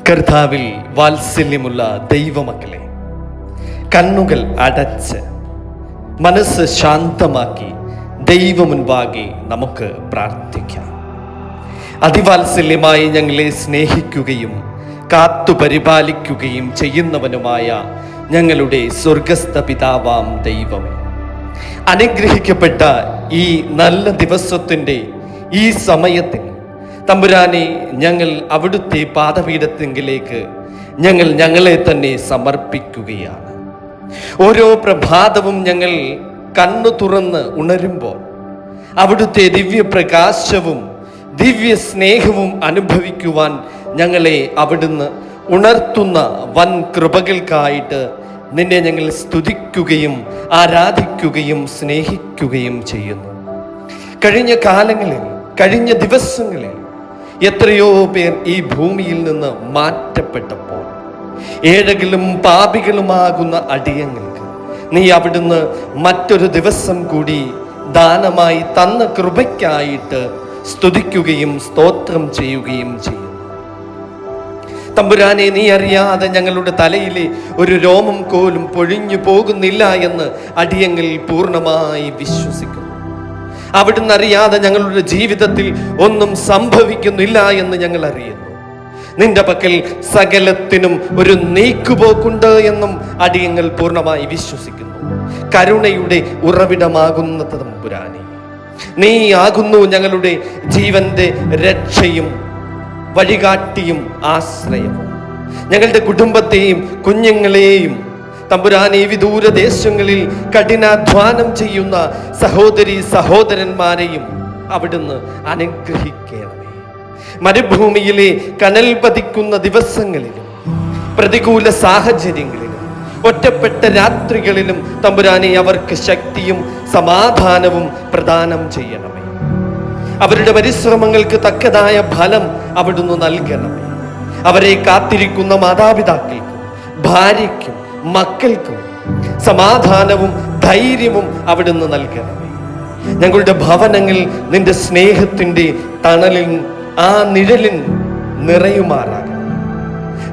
കർത്താവിൽ വാത്സല്യമുള്ള ദൈവമക്കളെ, കണ്ണുകൾ അടച്ച് മനസ്സ് ശാന്തമാക്കി ദൈവമുൻപാകെ നമുക്ക് പ്രാർത്ഥിക്കാം. അതിവാത്സല്യമായി ഞങ്ങളെ സ്നേഹിക്കുകയും കാത്തുപരിപാലിക്കുകയും ചെയ്യുന്നവനുമായ ഞങ്ങളുടെ സ്വർഗസ്ഥ പിതാവാം ദൈവമേ, അനുഗ്രഹിക്കപ്പെട്ട ഈ നല്ല ദിവസത്തിൻ്റെ ഈ സമയത്തിൽ തമ്പുരാനെ, ഞങ്ങൾ അവിടുത്തെ പാദപീഠത്തിങ്കിലേക്ക് ഞങ്ങളെ തന്നെ സമർപ്പിക്കുകയാണ്. ഓരോ പ്രഭാതവും ഞങ്ങൾ കണ്ണു തുറന്ന് ഉണരുമ്പോൾ അവിടുത്തെ ദിവ്യപ്രകാശവും ദിവ്യ സ്നേഹവും അനുഭവിക്കുവാൻ ഞങ്ങളെ അവിടുന്ന് ഉണർത്തുന്ന വൻ കൃപകൾക്കായിട്ട് നിന്നെ ഞങ്ങൾ സ്തുതിക്കുകയും ആരാധിക്കുകയും സ്നേഹിക്കുകയും ചെയ്യുന്നു. കഴിഞ്ഞ കാലങ്ങളിൽ, കഴിഞ്ഞ ദിവസങ്ങളിൽ എത്രയോ പേർ ഈ ഭൂമിയിൽ നിന്ന് മാറ്റപ്പെട്ടപ്പോൾ ഏഴകളും പാപികളുമാകുന്ന അടിയങ്ങൾക്ക് നീ അവിടുന്ന് മറ്റൊരു ദിവസം കൂടി ദാനമായി തന്ന കൃപയ്ക്കായിട്ട് സ്തുതിക്കുകയും സ്തോത്രം ചെയ്യുകയും ചെയ്യും. തമ്പുരാനെ, നീ അറിയാതെ ഞങ്ങളുടെ തലയിലെ ഒരു രോമം പോലും പൊഴിഞ്ഞു പോകുന്നില്ല എന്ന് അടിയങ്ങൾ പൂർണ്ണമായി വിശ്വസിക്കുന്നു. അവിടുന്ന് അറിയാതെ ഞങ്ങളുടെ ജീവിതത്തിൽ ഒന്നും സംഭവിക്കുന്നില്ല എന്ന് ഞങ്ങൾ അറിയുന്നു. നിന്റെ പക്കൽ സകലത്തിനും ഒരു നീക്കുപോക്കുണ്ട് എന്നും അടിയങ്ങൾ പൂർണ്ണമായി വിശ്വസിക്കുന്നു. കരുണയുടെ ഉറവിടമാകുന്ന തമ്പുരാനെ, നീ ആകുന്നു ഞങ്ങളുടെ ജീവന്റെ രക്ഷയും വഴികാട്ടിയും ആശ്രയവും. ഞങ്ങളുടെ കുടുംബത്തെയും കുഞ്ഞുങ്ങളെയും തമ്പുരാനെ, വിദൂര ദേശങ്ങളിൽ കഠിനാധ്വാനം ചെയ്യുന്ന സഹോദരി സഹോദരന്മാരെയും അവിടുന്ന് അനുഗ്രഹിക്കണമേ. മരുഭൂമിയിലെ കനൽ പതിക്കുന്ന ദിവസങ്ങളിലും പ്രതികൂല സാഹചര്യങ്ങളിലും ഒറ്റപ്പെട്ട രാത്രികളിലും തമ്പുരാനെ അവർക്ക് ശക്തിയും സമാധാനവും പ്രദാനം ചെയ്യണമേ. അവരുടെ പരിശ്രമങ്ങൾക്ക് തക്കതായ ഫലം അവിടുന്ന് നൽകണമേ. അവരെ കാത്തിരിക്കുന്ന മാതാപിതാക്കൾക്കും ഭാര്യയ്ക്കും മക്കൾക്കും സമാധാനവും ധൈര്യവും അവിടുന്ന് നൽകണമേ. ഞങ്ങളുടെ ഭവനങ്ങൾ നിന്റെ സ്നേഹത്തിൻ്റെ തണലിൽ, ആ നിഴലിൽ നിറയുമാറാകണം.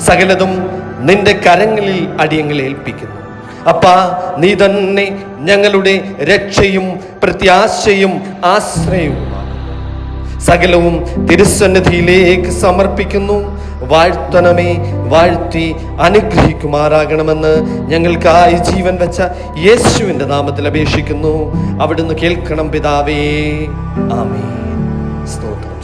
സകലതും നിന്റെ കരങ്ങളിൽ അടിയങ്ങളെ ഏൽപ്പിക്കുന്നു. അപ്പാ, നീ തന്നെ ഞങ്ങളുടെ രക്ഷയും പ്രത്യാശയും ആശ്രയവുമാണ്. സകലവും തിരുസന്നിധിയിലേക്ക് സമർപ്പിക്കുന്നു. വാഴ്ത്തണമേ, വാഴ്ത്തി അനുഗ്രഹിക്കുമാറാകണമെന്ന് ഞങ്ങൾക്കായി ജീവൻ വെച്ച യേശുവിൻ്റെ നാമത്തിൽ അപേക്ഷിക്കുന്നു. അവിടുന്ന് കേൾക്കണം പിതാവേ. ആമേൻ. സ്തോത്രം.